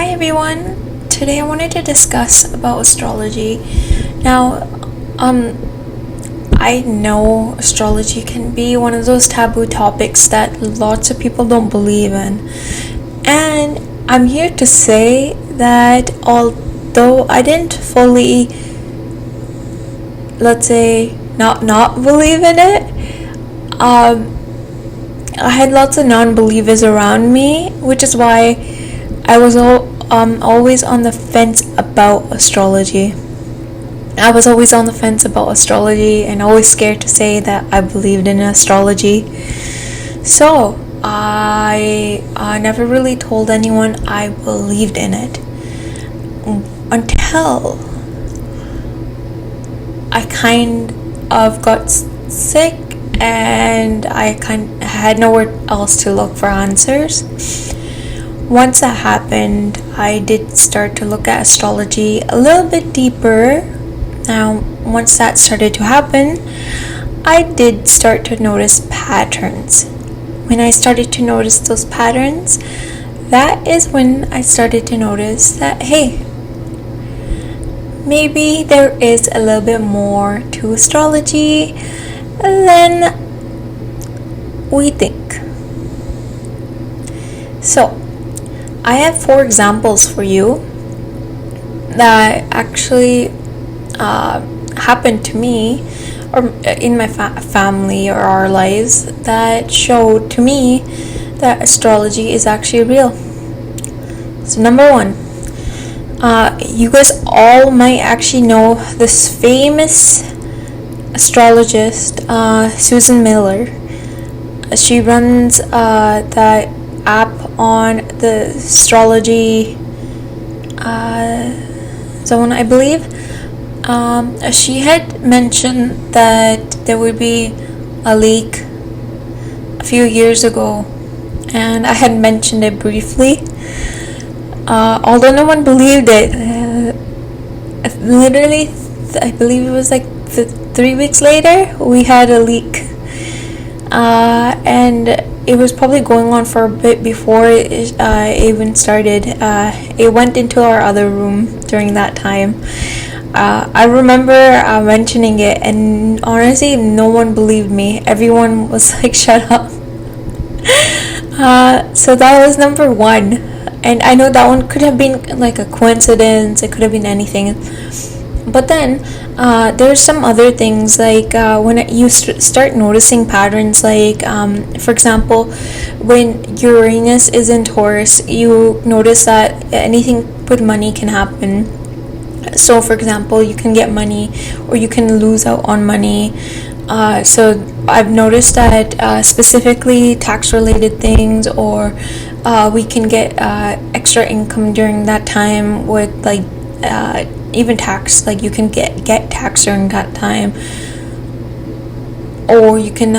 Hi everyone. Today I wanted to discuss about astrology. Now, I know astrology can be one of those taboo topics that lots of people don't believe in. And I'm here to say that although I didn't fully, let's say, not believe in it, I had lots of non-believers around me, which is why I was always on the fence about astrology. I was always on the fence about astrology and always scared to say that I believed in astrology. So I never really told anyone I believed in it until I kind of got sick and I had nowhere else to look for answers. Once that happened, I did start to look at astrology a little bit deeper. Now, once that started to happen, I did start to notice patterns. When I started to notice those patterns, that is when I started to notice that, hey, maybe there is a little bit more to astrology than we think. So, I have 4 examples for you that actually happened to me or in my family or our lives that showed to me that astrology is actually real. So number 1, you guys all might actually know this famous astrologist, Susan Miller. She runs that app on the Astrology Zone, I believe. She had mentioned that there would be a leak a few years ago, and I had mentioned it briefly. Although no one believed it, literally, I believe it was like 3 weeks later, we had a leak. And it was probably going on for a bit before it even started. It went into our other room during that time. I remember mentioning it, and honestly, no one believed me. Everyone was like, shut up. So that was number 1. And I know that one could have been like a coincidence. It could have been anything. But then there's some other things like when you start noticing patterns, like for example, when Uranus is in Taurus, you notice that anything with money can happen. So for example, you can get money or you can lose out on money. So I've noticed that specifically tax related things, or we can get extra income during that time with like even tax, like you can get tax during that time, or you can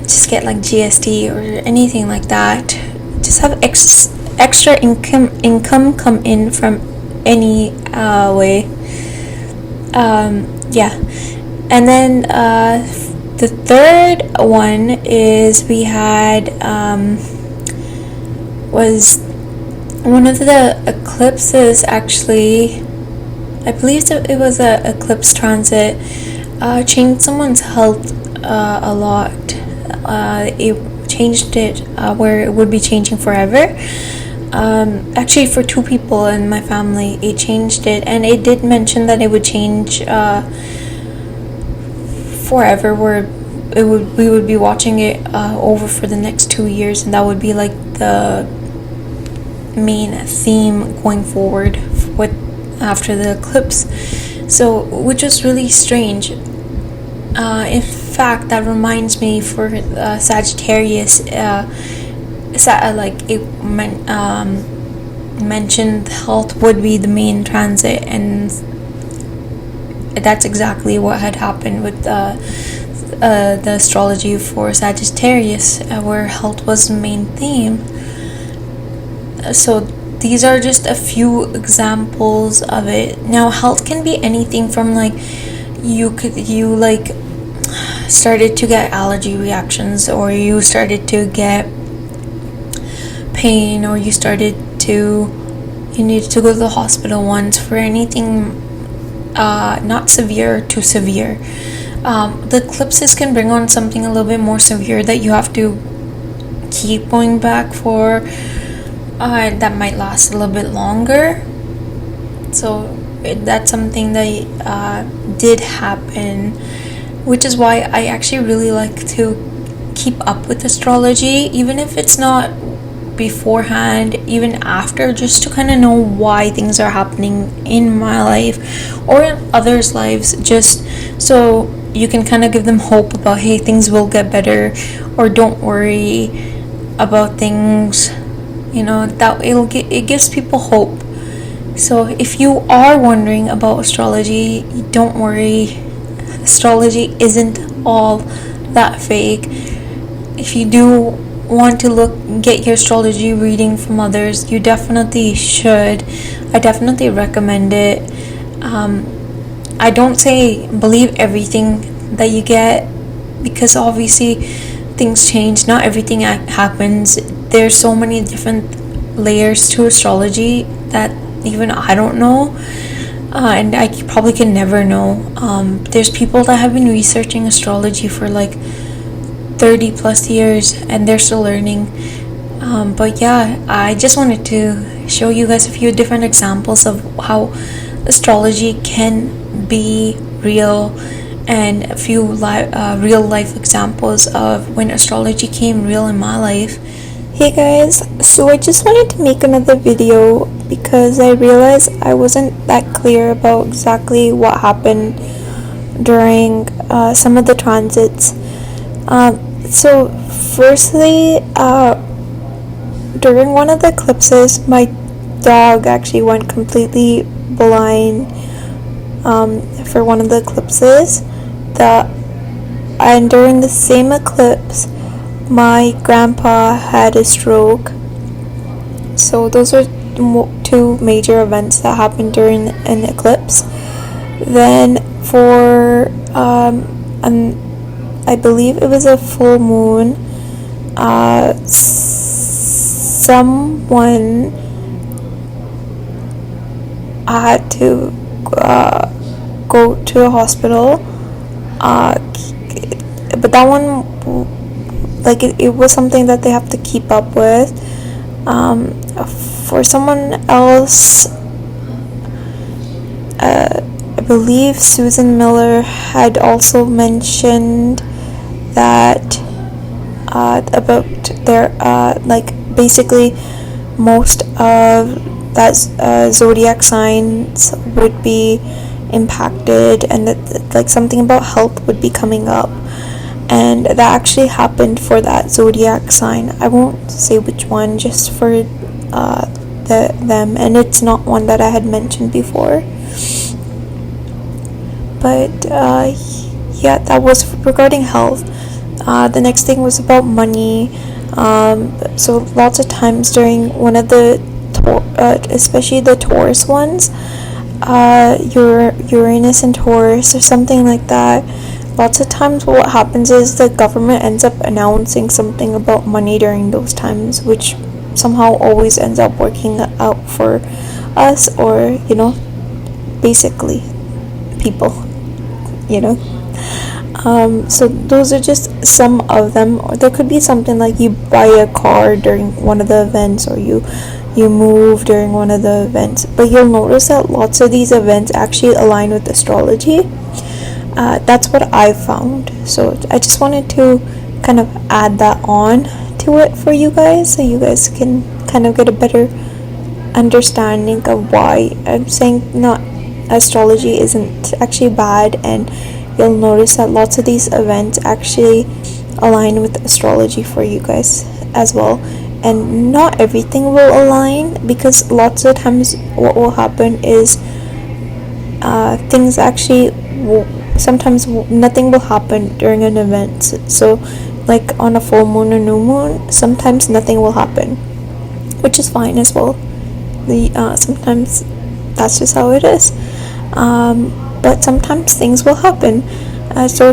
just get like GST or anything like that. Just have extra income come in from any way. Yeah. And then the third one is we had was one of the eclipses, actually. I believe it was an eclipse transit, changed someone's health a lot. It changed it where it would be changing forever. Actually, for 2 people in my family, it changed it, and it did mention that it would change forever, where we would be watching it over for the next 2 years, and that would be like the main theme going forward with after the eclipse. So, which was really strange. In fact, that reminds me for Sagittarius, like it mentioned health would be the main transit, and that's exactly what had happened with the astrology for Sagittarius, where health was the main theme. So these are just a few examples of it. Now, health can be anything from like you like started to get allergy reactions, or you started to get pain, or you started to you need to go to the hospital once for anything not severe to severe. The eclipses can bring on something a little bit more severe that you have to keep going back for, that might last a little bit longer. So that's something that did happen, which is why I actually really like to keep up with astrology, even if it's not beforehand, even after, just to kind of know why things are happening in my life or in others' lives, just so you can kind of give them hope about, hey, things will get better, or don't worry about things, that it gives people hope. So if you are wondering about astrology, don't worry, astrology isn't all that fake. If you do want to get your astrology reading from others, you definitely should. I definitely recommend it. I don't say believe everything that you get, because obviously things change, not everything happens. There's so many different layers to astrology that even I don't know, and I probably can never know. There's people that have been researching astrology for like 30 plus years and they're still learning. But yeah, I just wanted to show you guys a few different examples of how astrology can be real, and a few real life examples of when astrology came real in my life. Hey guys, so I just wanted to make another video because I realized I wasn't that clear about exactly what happened during some of the transits. So firstly, during one of the eclipses, my dog actually went completely blind for one of the eclipses. And during the same eclipse, my grandpa had a stroke. So those are two major events that happened during an eclipse. Then for I believe it was a full moon, someone had to go to a hospital, but that one, like, it was something that they have to keep up with. For someone else, I believe Susan Miller had also mentioned that about their basically most of that zodiac signs would be impacted, and that like something about health would be coming up, and that actually happened for that zodiac sign. I won't say which one, just for them, and it's not one that I had mentioned before. But yeah, that was regarding health. The next thing was about money. So lots of times during one of the especially the Taurus ones, your Uranus and Taurus or something like that, lots of times what happens is the government ends up announcing something about money during those times, which somehow always ends up working out for us, or basically people, so those are just some of them. Or there could be something like you buy a car during one of the events, or you move during one of the events. But you'll notice that lots of these events actually align with astrology. That's what I found. So I just wanted to kind of add that on to it for you guys, so you guys can kind of get a better understanding of why I'm saying not astrology isn't actually bad. And you'll notice that lots of these events actually align with astrology for you guys as well. And not everything will align, because lots of times what will happen is things actually sometimes nothing will happen during an event. So like on a full moon or new moon, sometimes nothing will happen, which is fine as well. Sometimes that's just how it is. But sometimes things will happen. So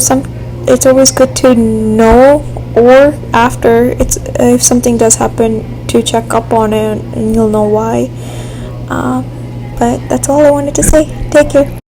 it's always good to know, or after if something does happen, to check up on it, and you'll know why. But that's all I wanted to say. Take care.